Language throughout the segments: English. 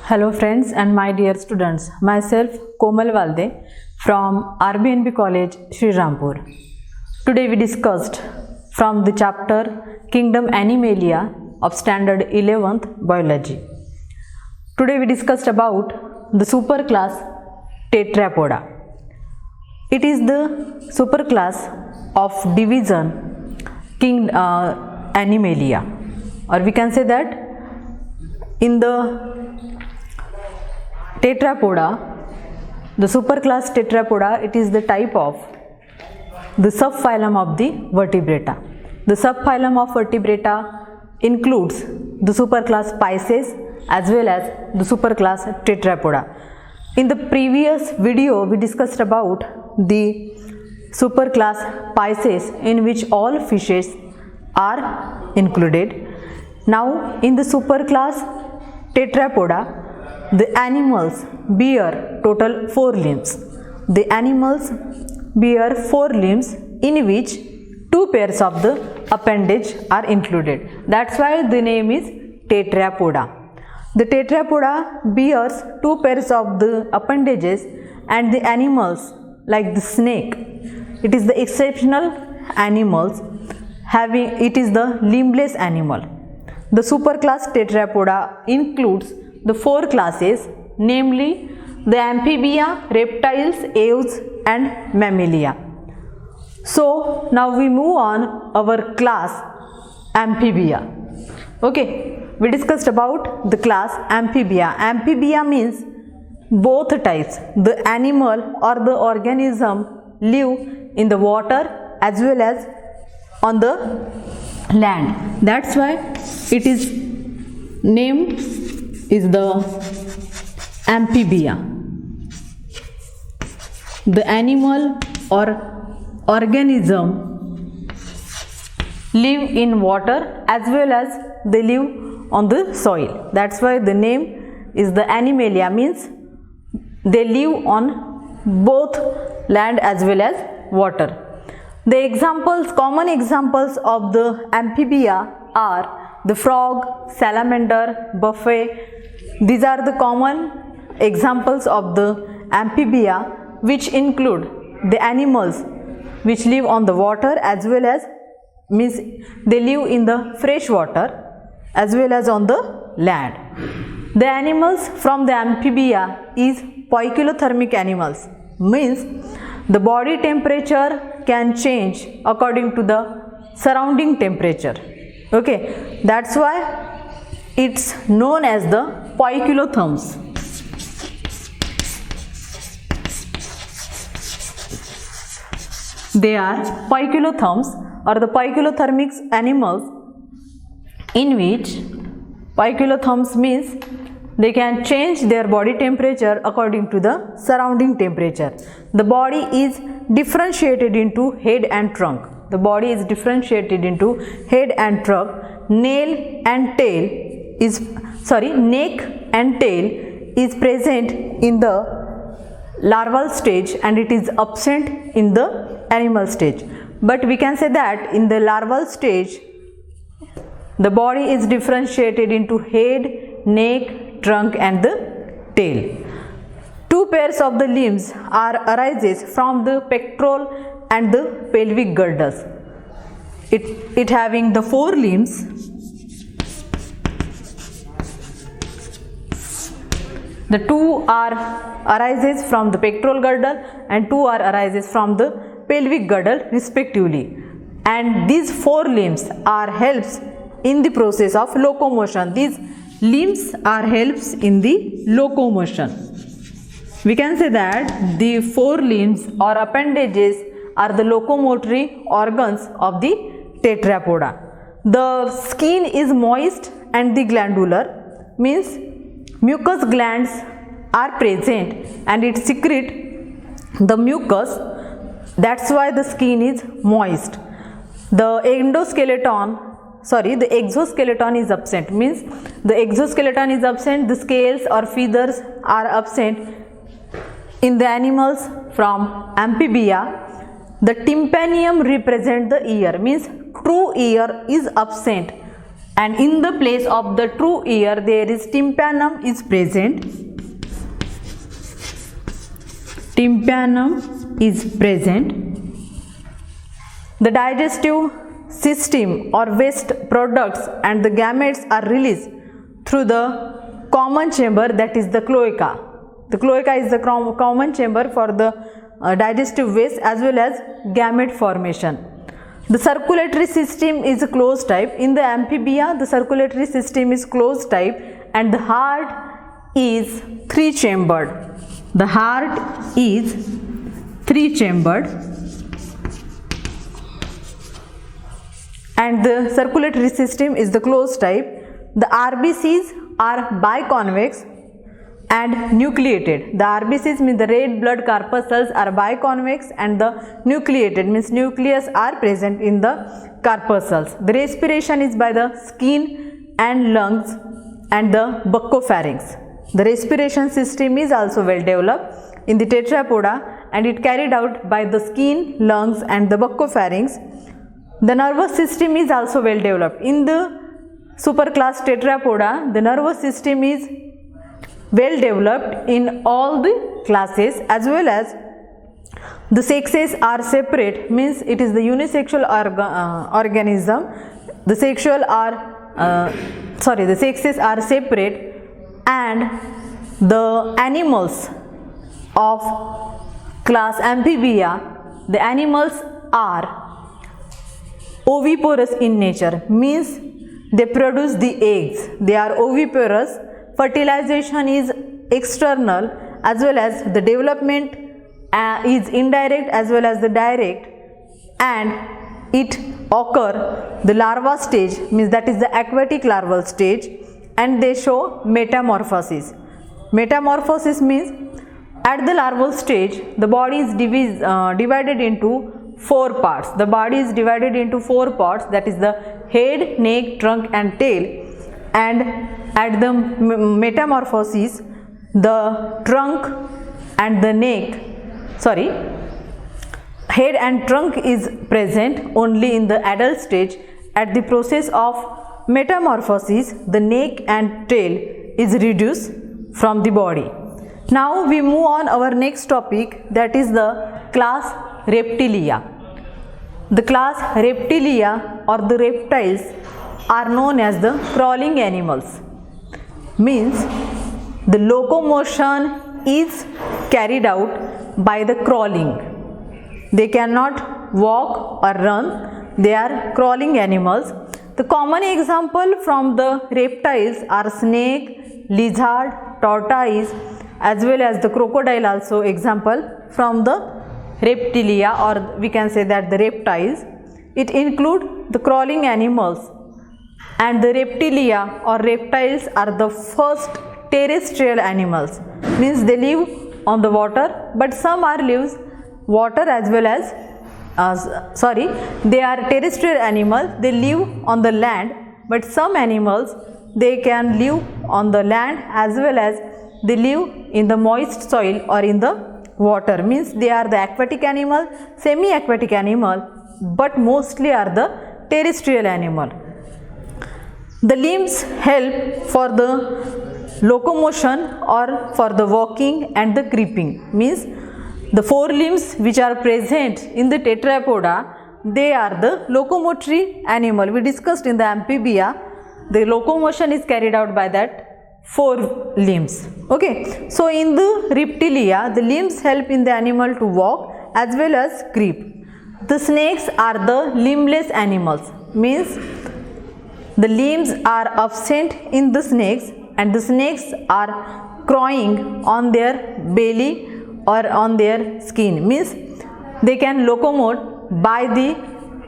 Hello friends and my dear students, myself Komal Valde from RBNB College, Sri Rampur. Today we discussed from the chapter Kingdom Animalia of Standard 11th Biology. Today we discussed about the superclass Tetrapoda. It is the superclass of division Animalia, or we can say that in the Tetrapoda, the superclass Tetrapoda, it is the type of the subphylum of the vertebrata. The subphylum of vertebrata includes the superclass Pisces as well as the superclass Tetrapoda. In the previous video, we discussed about the superclass Pisces, in which all fishes are included. Now, in the superclass Tetrapoda, the animals bear total 4 limbs. The animals bear 4 limbs, in which 2 pairs of the appendage are included. That's why the name is Tetrapoda. The Tetrapoda bears 2 pairs of the appendages, and the animals like the snake, it is the exceptional animals it is the limbless animal. The superclass Tetrapoda includes the 4 classes, namely the amphibia, reptiles, aves and mammalia. So now we move on our class amphibia. Okay, we discussed about the class amphibia. Amphibia means both types. The animal or the organism live in the water as well as on the land. That's why it is named is the amphibia. The animal or organism live in water as well as they live on the soil. That's why the name is the Animalia, means they live on both land as well as water. The examples, common examples of the amphibia are the frog, salamander, buffet. These are the common examples of the amphibia, which include the animals which live on the water as well as means they live in the fresh water as well as on the land. The animals from the amphibia is poikilothermic animals, means the body temperature can change according to the surrounding temperature. Okay, that's why it's known as the poikilotherms. They are poikilotherms or the poikilothermic animals, in which poikilotherms means they can change their body temperature according to the surrounding temperature. The body is differentiated into head and trunk. The body is differentiated into head and trunk. Neck and tail is present in the larval stage and it is absent in the animal stage. But we can say that in the larval stage, the body is differentiated into head, neck, trunk and the tail. 2 pairs of the limbs arises from the pectoral and the pelvic girdles. It having the 4 limbs. The 2 arises from the pectoral girdle and 2 arises from the pelvic girdle respectively. And these 4 limbs are helps in the process of locomotion. These limbs are helps in the locomotion. We can say that the 4 limbs or appendages are the locomotory organs of the Tetrapoda. The skin is moist and the glandular, means mucus glands are present and it secrete the mucus. That's why the skin is moist. The exoskeleton is absent, means the exoskeleton is absent, the scales or feathers are absent in the animals from amphibia. The tympanium represent the ear, means true ear is absent and in the place of the true ear there is tympanum is present. Tympanum is present. The digestive system or waste products and the gametes are released through the common chamber, that is the cloaca. The cloaca is the common chamber for the digestive waste as well as gamete formation. The circulatory system is a closed type. In the amphibia, the circulatory system is closed type and the heart is three-chambered. The heart is three-chambered and the circulatory system is the closed type. The RBCs are biconvex and nucleated. The RBCs means the red blood corpuscles are biconvex and the nucleated means nucleus are present in the corpuscles. The respiration is by the skin and lungs and the buccopharynx. The respiration system is also well developed in the tetrapoda and it carried out by the skin, lungs and the buccopharynx. The nervous system is also well developed. In the superclass tetrapoda, the nervous system is well developed in all the classes as well as the sexes are separate, means it is the unisexual organism. The sexes are separate and the animals of class amphibia, the animals are oviparous in nature, means they produce the eggs. They are oviparous. Fertilization is external as well as the development is indirect as well as the direct, and it occur the larva stage, means that is the aquatic larval stage, and they show metamorphosis. Metamorphosis means at the larval stage the body is divided into four parts. The body is divided into four parts, that is the head, neck, trunk and tail, and at the metamorphosis the trunk and the head and trunk is present only in the adult stage. At the process of metamorphosis the neck and tail is reduced from the body. Now we move on our next topic, that is the class Reptilia. The class Reptilia or the reptiles are known as the crawling animals, means the locomotion is carried out by the crawling. They cannot walk or run, they are crawling animals. The common example from the reptiles are snake, lizard, tortoise as well as the crocodile also example from the Reptilia, or we can say that the reptiles. It include the crawling animals, and the Reptilia or reptiles are the first terrestrial animals, means they live on the water, but some are lives water as well as they are terrestrial animals, they live on the land, but some animals they can live on the land as well as they live in the moist soil or in the water, means they are the aquatic animal, semi-aquatic animal, but mostly are the terrestrial animal. The limbs help for the locomotion or for the walking and the creeping, means the four limbs which are present in the tetrapoda, they are the locomotory animal. We discussed in the amphibia, the locomotion is carried out by that four limbs. Okay, so in the Reptilia the limbs help in the animal to walk as well as creep. The snakes are the limbless animals, means the limbs are absent in the snakes and the snakes are crawling on their belly or on their skin, means they can locomote by the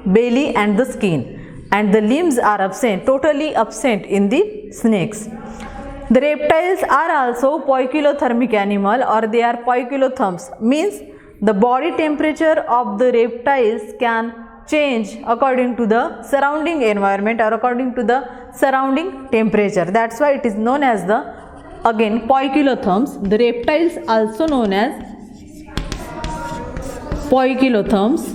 belly and the skin, and the limbs are absent, totally absent in the snakes. The reptiles are also poikilothermic animal, or they are poikilotherms, means the body temperature of the reptiles can change according to the surrounding environment or according to the surrounding temperature. That's why it is known as the, again, poikilotherms. The reptiles also known as poikilotherms.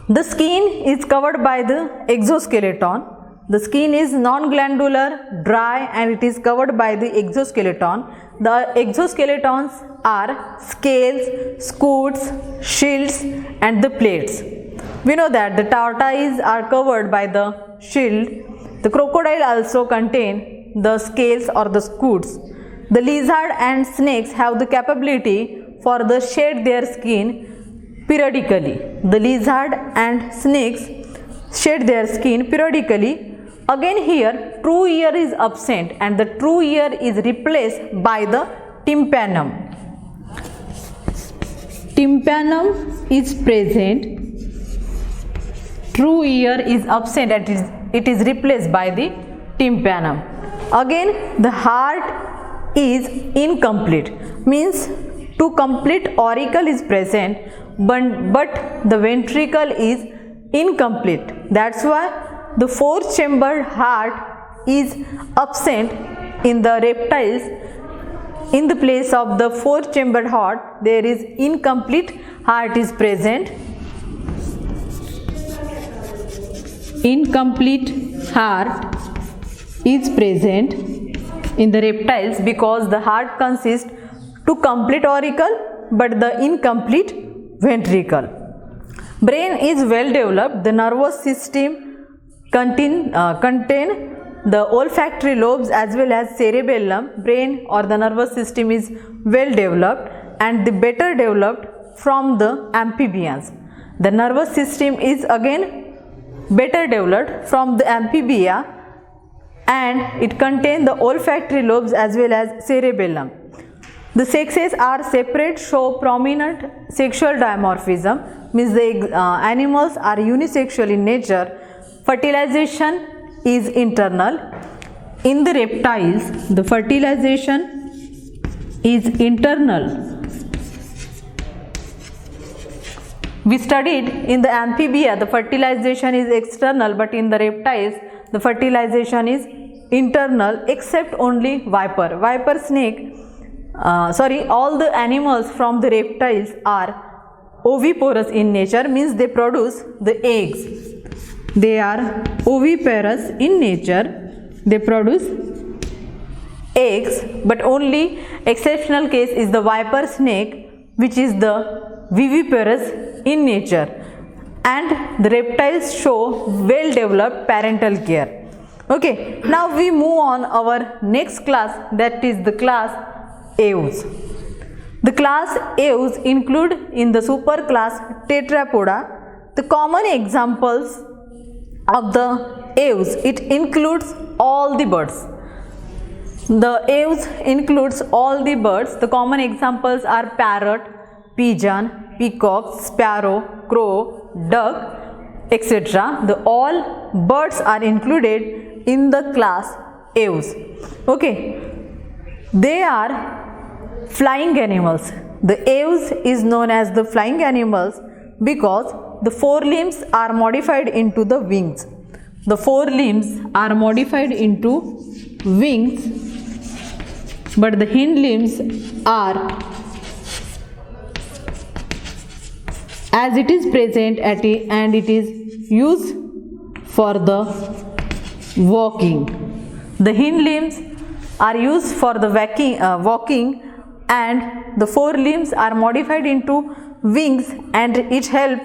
The skin is covered by the exoskeleton. The skin is non-glandular, dry, and it is covered by the exoskeleton. The exoskeletons are scales, scutes, shields, and the plates. We know that the tortoise are covered by the shield. The crocodile also contain the scales or the scutes. The lizard and snakes have the capability for the shed their skin periodically. The lizard and snakes shed their skin periodically. Again here true ear is absent and the true ear is replaced by the tympanum. Tympanum is present. True ear is absent and it is replaced by the tympanum. Again the heart is incomplete, means two complete auricle is present but the ventricle is incomplete. That's why the fourth chambered heart is absent in the reptiles. In the place of the fourth chambered heart, there is incomplete heart is present. Incomplete heart is present in the reptiles because the heart consists to complete auricle but the incomplete ventricle. Brain is well developed. The nervous system contain the olfactory lobes as well as cerebellum. Brain or the nervous system is well developed and the better developed from the amphibians. The nervous system is again better developed from the amphibia and it contains the olfactory lobes as well as cerebellum. The sexes are separate, show prominent sexual dimorphism, means the animals are unisexual in nature. Fertilization is internal. In the reptiles, the fertilization is internal. We studied in the amphibia the fertilization is external, but in the reptiles the fertilization is internal except only viper. Viper snake, all the animals from the reptiles are oviparous in nature, means they produce the eggs. They are oviparous in nature, they produce eggs, but only exceptional case is the viper snake, which is the viviparous in nature, and the reptiles show well developed parental care. Okay, now we move on our next class, that is the class Aves. The class Aves include in the superclass Tetrapoda. The common examples of the Aves, it includes all the birds. The Aves includes all the birds. The common examples are parrot, pigeon, peacock, sparrow, crow, duck, etc. The all birds are included in the class Aves. Okay, they are flying animals. The Aves is known as the flying animals because the forelimbs are modified into the wings. The forelimbs are modified into wings, but the hind limbs are as it is present at it, and it is used for the walking. The hind limbs are used for the walking and the forelimbs are modified into wings and it helps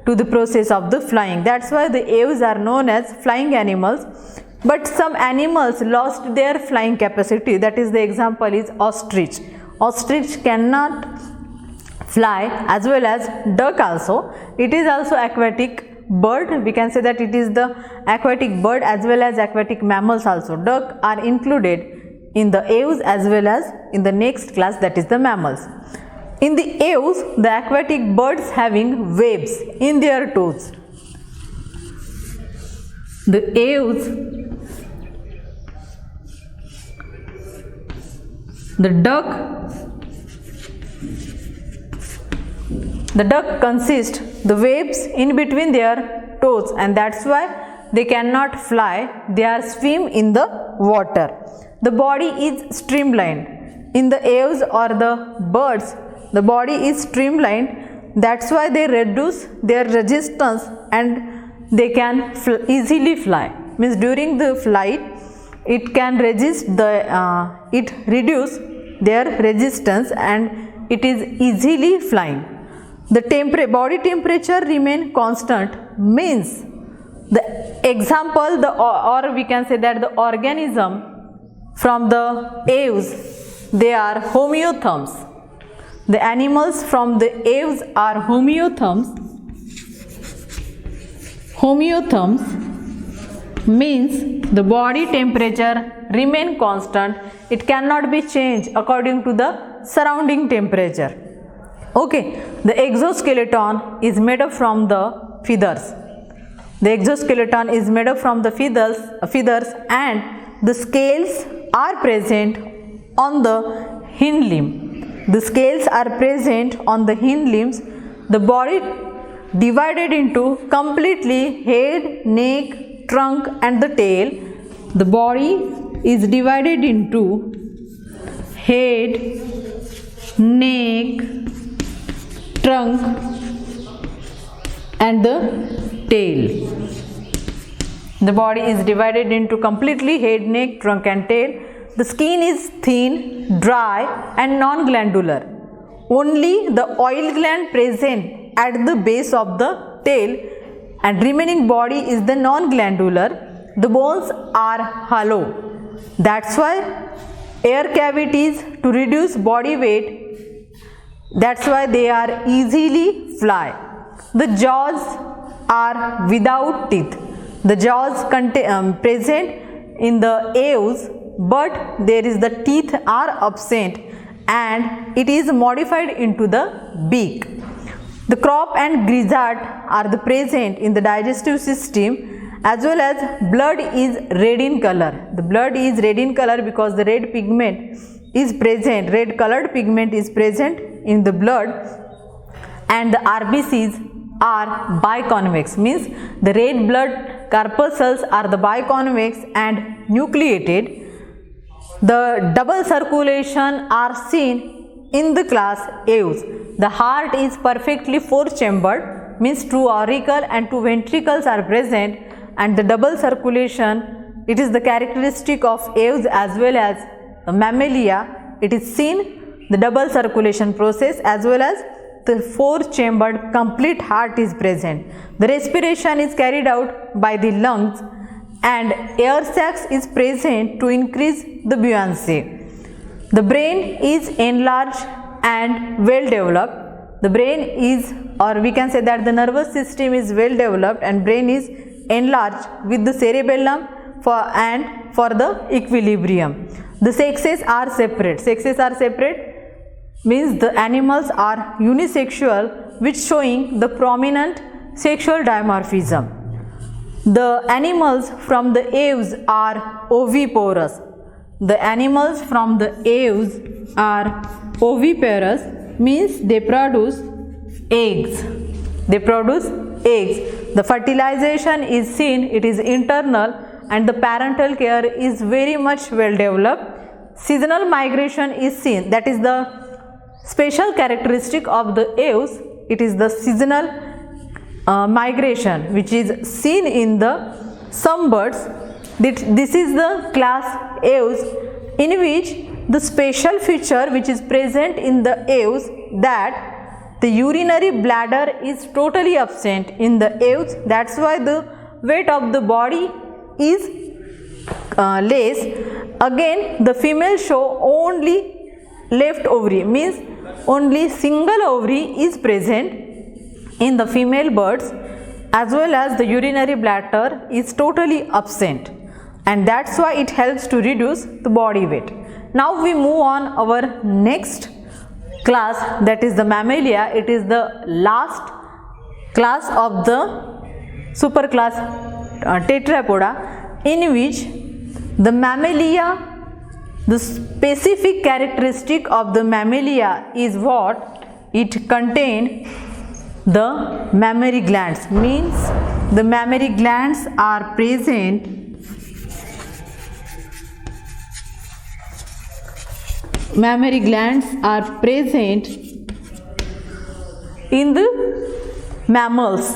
to the process of the flying. That's why the Aves are known as flying animals. But some animals lost their flying capacity. That is, the example is ostrich. Ostrich cannot fly, as well as duck also. It is also aquatic bird. We can say that it is the aquatic bird as well as aquatic mammals also. Duck are included in the Aves as well as in the next class, that is the mammals. In the Aves, the aquatic birds having webs in their toes. The Aves, the duck consists the webs in between their toes, and that's why they cannot fly. They are swim in the water. The body is streamlined. In the Aves or the birds, the body is streamlined That's why they reduce their resistance and they can easily fly. Means during the flight it can it reduce their resistance and it is easily flying. The body temperature remain constant, means the example or we can say that the organism from the aves, they are homeotherms. The animals from the aves are homeotherms. Homeotherms means the body temperature remain constant. It cannot be changed according to the surrounding temperature. Okay, the exoskeleton is made up from the feathers. The exoskeleton is made up from the feathers and the scales are present on the hind limb. The scales are present on the hind limbs. The body divided into completely head, neck, trunk and the tail. The body is divided into head, neck, trunk and the tail. The body is divided into completely head, neck, trunk and tail. The skin is thin, dry and non-glandular. Only the oil gland present at the base of the tail and remaining body is the non-glandular. The bones are hollow. That's why air cavities to reduce body weight. That's why they are easily fly. The jaws are without teeth. The jaws present in the aves, but there is the teeth are absent and it is modified into the beak. The crop and gizzard are the present in the digestive system, as well as blood is red in color. The blood is red in color because the red pigment is present, red colored pigment is present in the blood, and the RBCs are biconvex, means the red blood corpuscles are the biconvex and nucleated. The double circulation are seen in the class aves. The heart is perfectly four-chambered, means two auricle and two ventricles are present, and the double circulation, it is the characteristic of aves as well as mammalia. It is seen the double circulation process as well as the four-chambered complete heart is present. The respiration is carried out by the lungs and air sacs is present to increase the buoyancy. The brain is enlarged and well developed. The brain is, or we can say that the nervous system is well developed and brain is enlarged with the cerebellum for the equilibrium. The sexes are separate. Sexes are separate means the animals are unisexual, which showing the prominent sexual dimorphism. The animals from the aves are oviparous. The animals from the aves are oviparous, means they produce eggs. They produce eggs. The fertilization is seen, it is internal, and the parental care is very much well developed. Seasonal migration is seen, that is the special characteristic of the aves. It is the seasonal migration which is seen in the some birds. This is the class aves, in which the special feature which is present in the aves, that the urinary bladder is totally absent in the aves. That's why the weight of the body is less. Again, the female show only left ovary, means only single ovary is present in the female birds, as well as the urinary bladder is totally absent, and that's why it helps to reduce the body weight. Now we move on our next class, that is the mammalia. It is the last class of the superclass Tetrapoda, in which the mammalia, the specific characteristic of the mammalia is what? It contains the mammary glands, means the mammary glands are present in the mammals.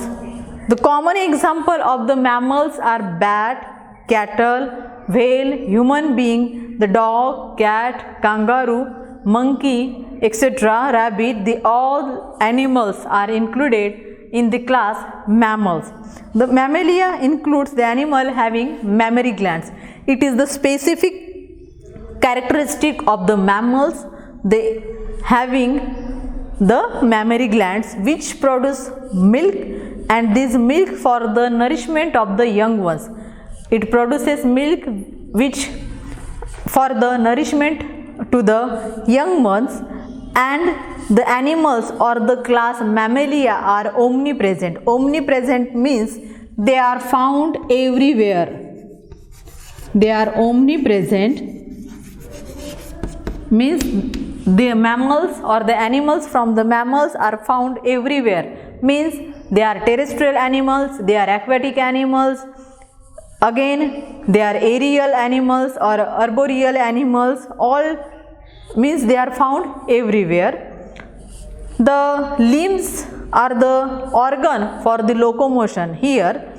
The common example of the mammals are bat, cattle, whale, human being, the dog, cat, kangaroo, monkey, etc., rabbit. The all animals are included in the class mammals. The mammalia includes the animal having mammary glands. It is the specific characteristic of the mammals, they having the mammary glands which produce milk, and this milk for the nourishment of the young ones. It produces milk which for the nourishment to the young ones, and the animals or the class mammalia are omnipresent. Omnipresent means they are found everywhere. They are omnipresent means the mammals or the animals from the mammals are found everywhere, means they are terrestrial animals, they are aquatic animals, again they are aerial animals or arboreal animals, all means they are found everywhere. The limbs are the organ for the locomotion. Here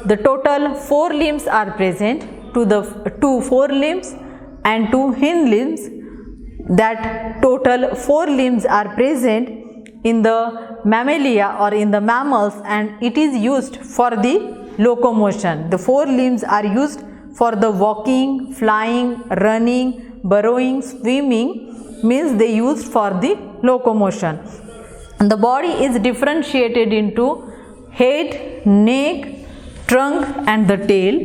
the total 4 limbs are present, two forelimbs and 2 hind limbs. That total 4 limbs are present in the mammalia or in the mammals, and it is used for the locomotion. The 4 limbs are used for the walking, flying, running, burrowing, swimming, means they used for the locomotion. And the body is differentiated into head, neck, trunk and the tail.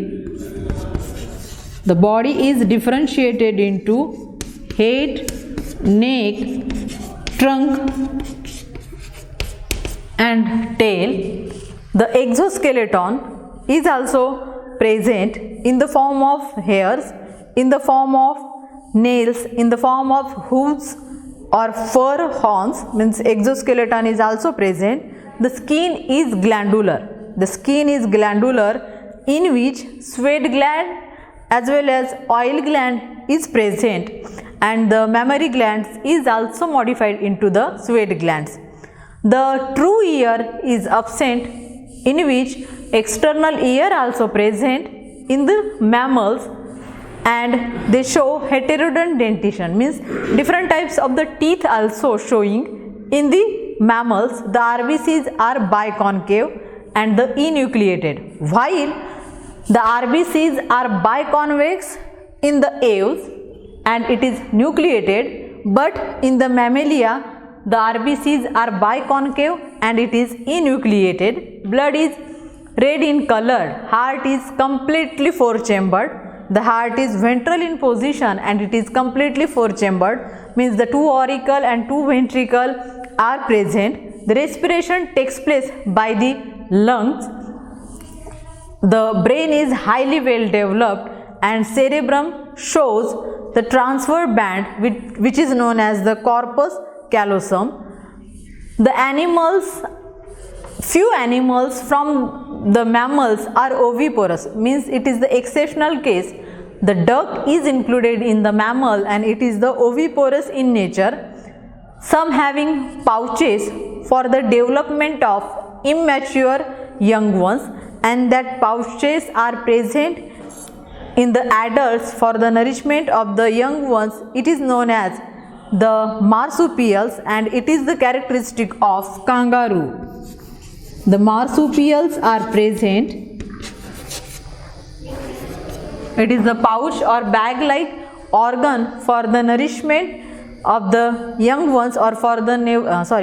The body is differentiated into head, neck, trunk and tail. The exoskeleton is also present in the form of hairs, in the form of nails, in the form of hooves or fur horns, means exoskeleton is also present. The skin is glandular. The skin is glandular, in which sweat gland as well as oil gland is present, and the mammary glands is also modified into the sweat glands. The true ear is absent, in which external ear also present in the mammals, and they show heterodont dentition, means different types of the teeth also showing in the mammals. The RBCs are biconcave and the enucleated, while the RBCs are biconvex in the aves and it is nucleated, but in the mammalia the RBCs are biconcave and it is enucleated. Blood is red in color. Heart is completely 4-chambered. The heart is ventral in position and it is completely 4-chambered, means the 2 auricle and 2 ventricle are present. The respiration takes place by the lungs. The brain is highly well developed and cerebrum shows the transverse band which is known as the corpus callosum. The animals, few animals from the mammals are oviparous, means it is the exceptional case. The duck is included in the mammal and it is the oviparous in nature. Some having pouches for the development of immature young ones, and that pouches are present in the adults for the nourishment of the young ones. It is known as the marsupials and it is the characteristic of kangaroo. The marsupials are present. It is the pouch or bag-like organ for the nourishment of the young ones, or for the nourishment,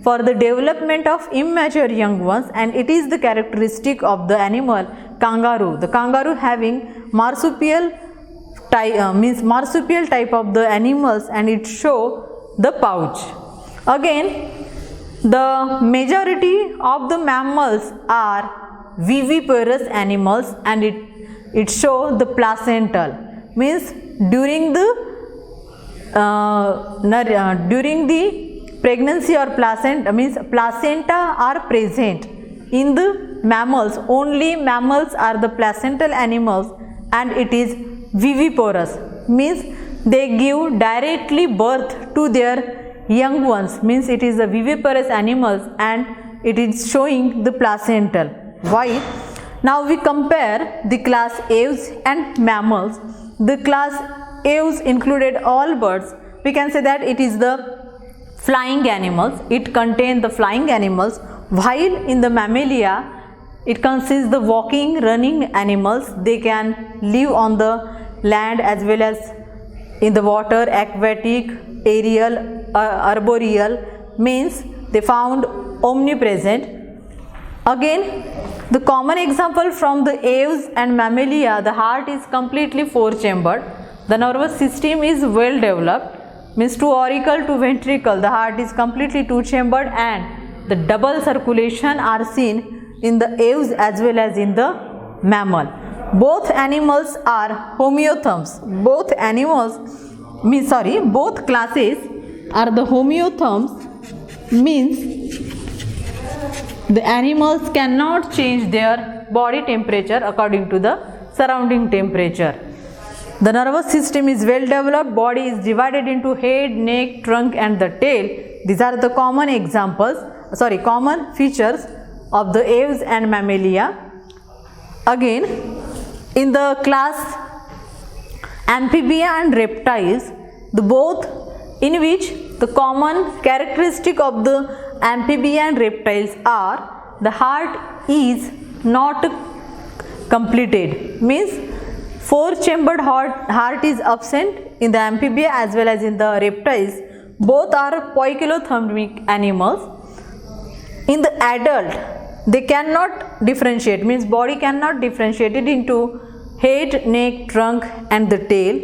for the development of immature young ones, and it is the characteristic of the animal kangaroo. The kangaroo having marsupial type, means marsupial type of the animals, and it show the pouch. Again, the majority of the mammals are viviparous animals and it show the placental, means during the pregnancy or placenta, means placenta are present in the mammals. Only mammals are the placental animals and it is viviparous, means they give directly birth to their young ones, means it is the viviparous animals and it is showing the placental. Why? Now we compare the class aves and mammals. The class aves included all birds. We can say that it is the flying animals. It contains the flying animals, while in the mammalia it consists the walking, running animals. They can live on the land as well as in the water, aquatic, aerial, arboreal, means they found omnipresent. Again, the common example from the aves and mammalia, the heart is completely four-chambered. The nervous system is well developed, means to auricle to ventricle, the heart is completely two-chambered, and the double circulation are seen in the aves as well as in the mammal. Both animals are homeotherms. Both classes are the homeotherms, means the animals cannot change their body temperature according to the surrounding temperature. The nervous system is well developed. Body is divided into head, neck, trunk and the tail. These are the common features of the aves and mammalia. Again, in the class amphibia and reptiles, the both in which the common characteristic of the amphibia and reptiles are the heart is not completed, means four-chambered heart is absent in the amphibia as well as in the reptiles. Both are poikilothermic animals. In the adult, they cannot differentiate, means body cannot differentiate it into head, neck, trunk and the tail.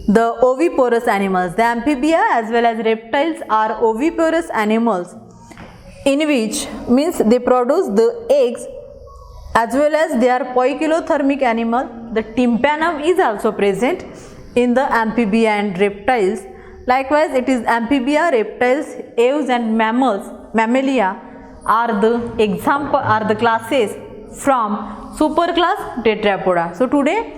The oviparous animals, the amphibia as well as reptiles are oviparous animals, in which means they produce the eggs as well as they are poikilothermic animal. The tympanum is also present in the amphibia and reptiles. Likewise, it is amphibia, reptiles, aves and mammalia are the classes from superclass Tetrapoda. So today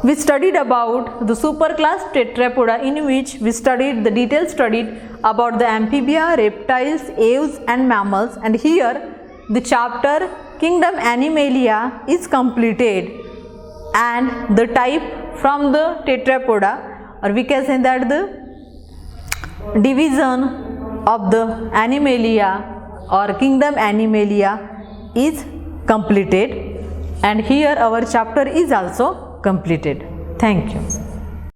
we studied about the superclass Tetrapoda, in which we studied the detailed studied about the amphibia, reptiles, aves and mammals, and here the chapter Kingdom Animalia is completed, and the type from the Tetrapoda, or we can say that the division of the Animalia or Kingdom Animalia is completed, and here our chapter is also completed. Thank you.